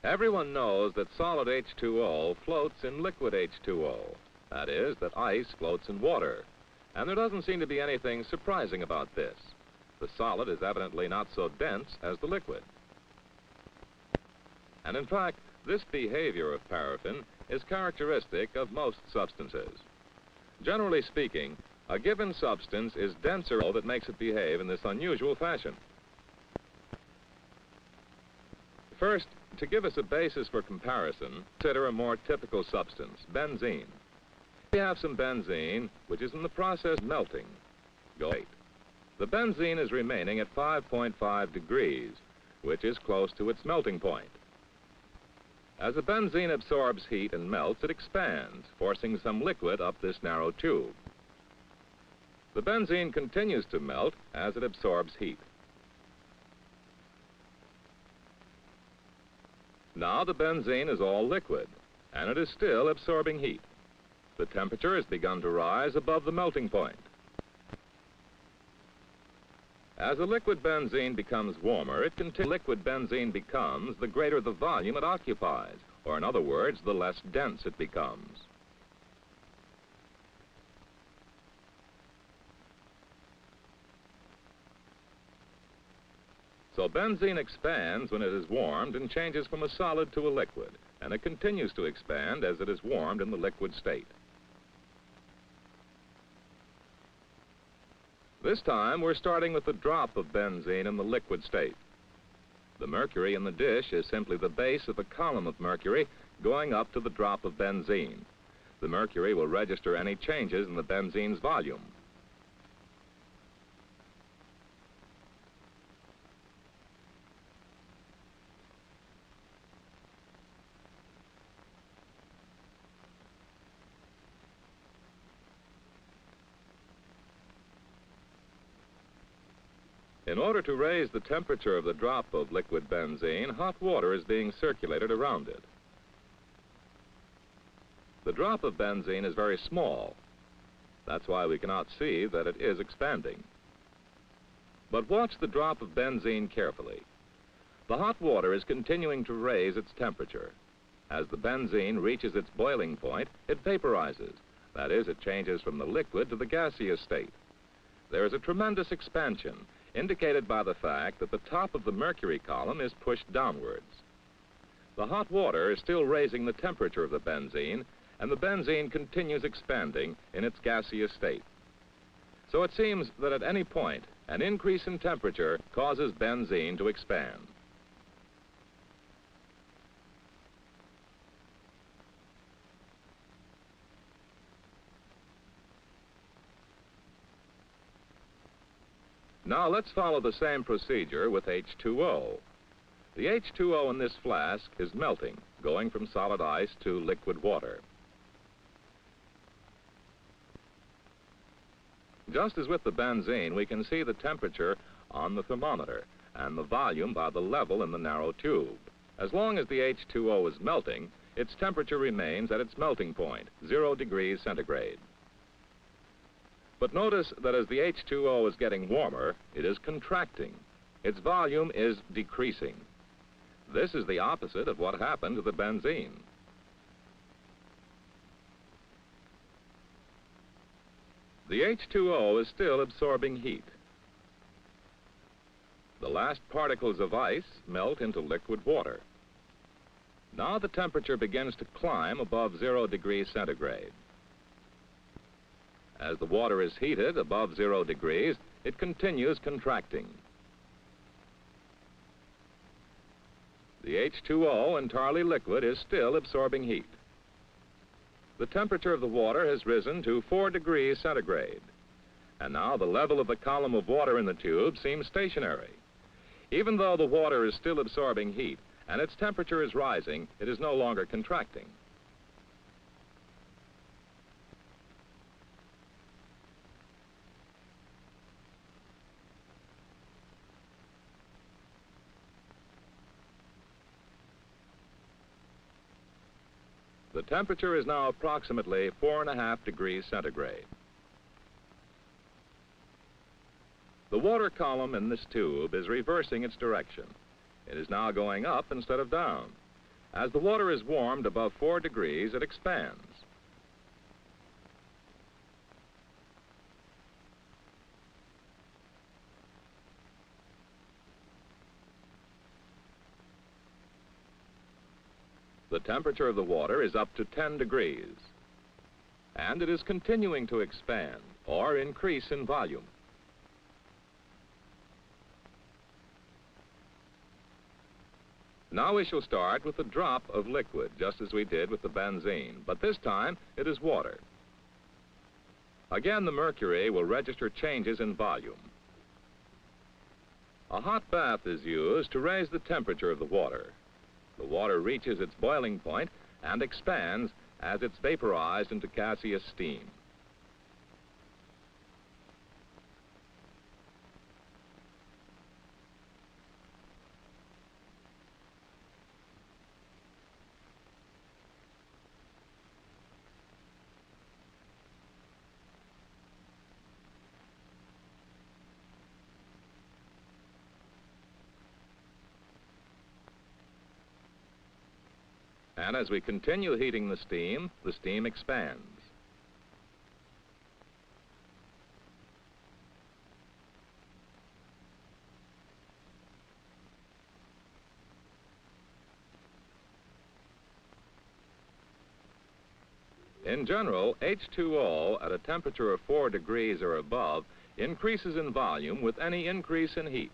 Everyone knows that solid H2O floats in liquid H2O. That is, that ice floats in water. And there doesn't seem to be anything surprising about this. The solid is evidently not so dense as the liquid. And in fact, this behavior of paraffin is characteristic of most substances. Generally speaking, a given substance is denser that makes it behave in this unusual fashion. First, to give us a basis for comparison, consider a more typical substance, benzene. We have some benzene, which is in the process of melting. Go 8. The benzene is remaining at 5.5 degrees, which is close to its melting point. As the benzene absorbs heat and melts, it expands, forcing some liquid up this narrow tube. The benzene continues to melt as it absorbs heat. Now the benzene is all liquid, and it is still absorbing heat. The temperature has begun to rise above the melting point. As the liquid benzene becomes warmer, liquid benzene becomes, the greater the volume it occupies, or in other words, the less dense it becomes. So benzene expands when it is warmed and changes from a solid to a liquid, and it continues to expand as it is warmed in the liquid state. This time, we're starting with a drop of benzene in the liquid state. The mercury in the dish is simply the base of a column of mercury going up to the drop of benzene. The mercury will register any changes in the benzene's volume. In order to raise the temperature of the drop of liquid benzene, hot water is being circulated around it. The drop of benzene is very small. That's why we cannot see that it is expanding. But watch the drop of benzene carefully. The hot water is continuing to raise its temperature. As the benzene reaches its boiling point, it vaporizes. That is, it changes from the liquid to the gaseous state. There is a tremendous expansion, indicated by the fact that the top of the mercury column is pushed downwards. The hot water is still raising the temperature of the benzene, and the benzene continues expanding in its gaseous state. So it seems that at any point, an increase in temperature causes benzene to expand. Now let's follow the same procedure with H2O. The H2O in this flask is melting, going from solid ice to liquid water. Just as with the benzene, we can see the temperature on the thermometer and the volume by the level in the narrow tube. As long as the H2O is melting, its temperature remains at its melting point, 0 degrees centigrade. But notice that as the H2O is getting warmer, it is contracting. Its volume is decreasing. This is the opposite of what happened to the benzene. The H2O is still absorbing heat. The last particles of ice melt into liquid water. Now the temperature begins to climb above 0 degrees centigrade. As the water is heated above 0 degrees, it continues contracting. The H2O, entirely liquid, is still absorbing heat. The temperature of the water has risen to 4 degrees centigrade. And now the level of the column of water in the tube seems stationary. Even though the water is still absorbing heat and its temperature is rising, it is no longer contracting. The temperature is now approximately 4.5 degrees centigrade. The water column in this tube is reversing its direction. It is now going up instead of down. As the water is warmed above 4 degrees, it expands. The temperature of the water is up to 10 degrees, and it is continuing to expand or increase in volume. Now we shall start with a drop of liquid, just as we did with the benzene, but this time it is water. Again, the mercury will register changes in volume. A hot bath is used to raise the temperature of the water. The water reaches its boiling point and expands as it's vaporized into gaseous steam. And as we continue heating the steam expands. In general, H2O at a temperature of 4 degrees or above increases in volume with any increase in heat.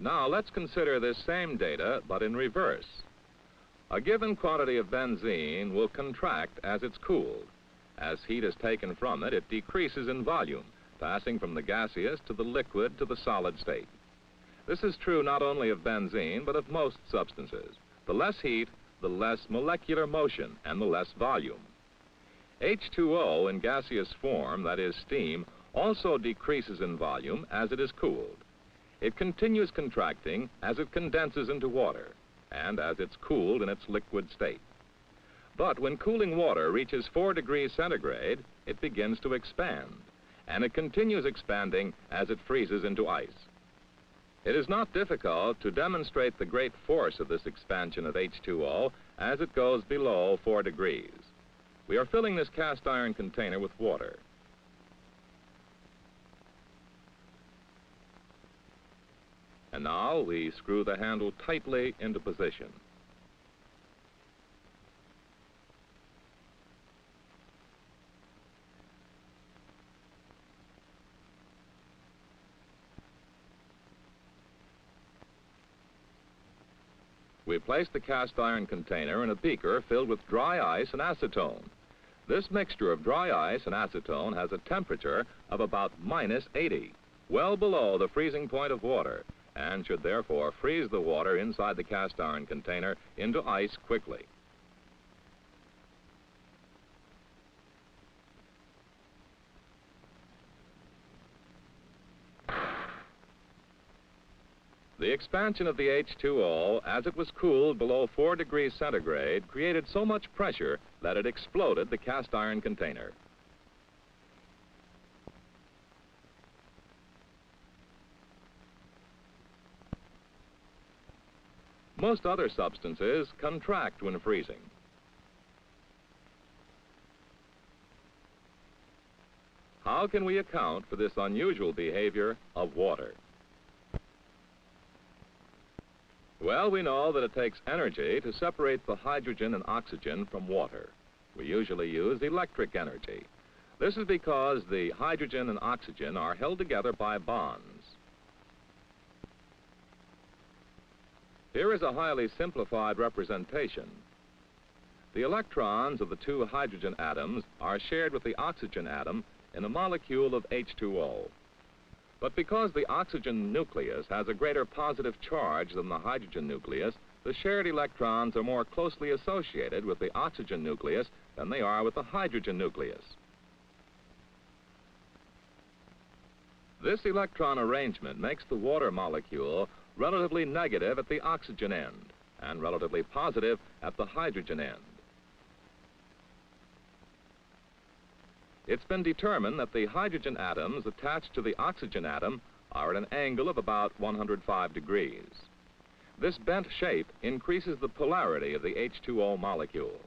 Now let's consider this same data, but in reverse. A given quantity of benzene will contract as it's cooled. As heat is taken from it, it decreases in volume, passing from the gaseous to the liquid to the solid state. This is true not only of benzene, but of most substances. The less heat, the less molecular motion, and the less volume. H2O in gaseous form, that is steam, also decreases in volume as it is cooled. It continues contracting as it condenses into water and as it's cooled in its liquid state. But when cooling water reaches 4 degrees centigrade, it begins to expand, and it continues expanding as it freezes into ice. It is not difficult to demonstrate the great force of this expansion of H2O as it goes below 4 degrees. We are filling this cast iron container with water. And now we screw the handle tightly into position. We place the cast iron container in a beaker filled with dry ice and acetone. This mixture of dry ice and acetone has a temperature of about -80, well below the freezing point of water, and should therefore freeze the water inside the cast iron container into ice quickly. The expansion of the H2O, as it was cooled below 4 degrees centigrade, created so much pressure that it exploded the cast iron container. Most other substances contract when freezing. How can we account for this unusual behavior of water? Well, we know that it takes energy to separate the hydrogen and oxygen from water. We usually use electric energy. This is because the hydrogen and oxygen are held together by bonds. Here is a highly simplified representation. The electrons of the 2 hydrogen atoms are shared with the oxygen atom in a molecule of H2O. But because the oxygen nucleus has a greater positive charge than the hydrogen nucleus, the shared electrons are more closely associated with the oxygen nucleus than they are with the hydrogen nucleus. This electron arrangement makes the water molecule relatively negative at the oxygen end and relatively positive at the hydrogen end. It's been determined that the hydrogen atoms attached to the oxygen atom are at an angle of about 105 degrees. This bent shape increases the polarity of the H2O molecule.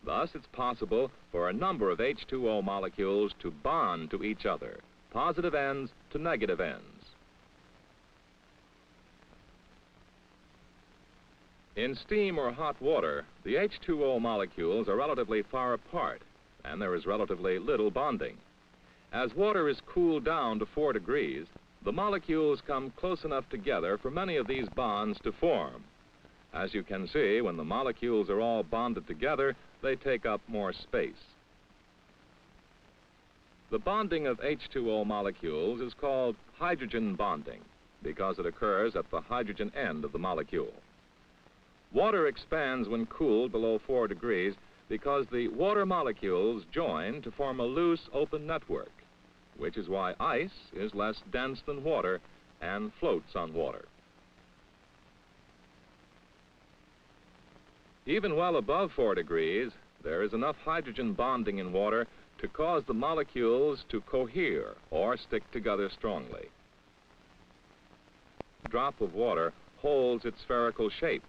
Thus, it's possible for a number of H2O molecules to bond to each other, positive ends to negative ends. In steam or hot water, the H2O molecules are relatively far apart, and there is relatively little bonding. As water is cooled down to 4 degrees, the molecules come close enough together for many of these bonds to form. As you can see, when the molecules are all bonded together, they take up more space. The bonding of H2O molecules is called hydrogen bonding because it occurs at the hydrogen end of the molecule. Water expands when cooled below 4 degrees because the water molecules join to form a loose open network, which is why ice is less dense than water and floats on water. Even well above 4 degrees, there is enough hydrogen bonding in water to cause the molecules to cohere or stick together strongly. A drop of water holds its spherical shape.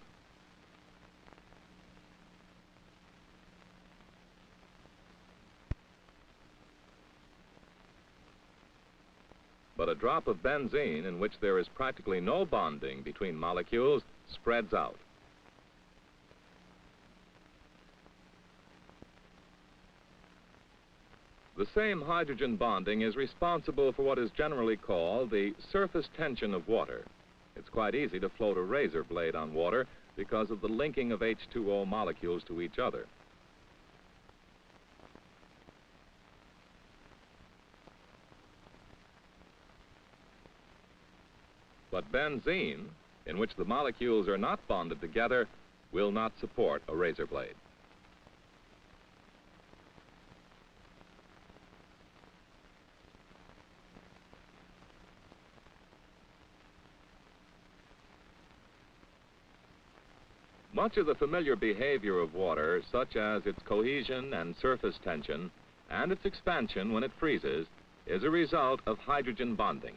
But a drop of benzene in which there is practically no bonding between molecules spreads out. The same hydrogen bonding is responsible for what is generally called the surface tension of water. It's quite easy to float a razor blade on water because of the linking of H2O molecules to each other. But benzene, in which the molecules are not bonded together, will not support a razor blade. Much of the familiar behavior of water, such as its cohesion and surface tension, and its expansion when it freezes, is a result of hydrogen bonding.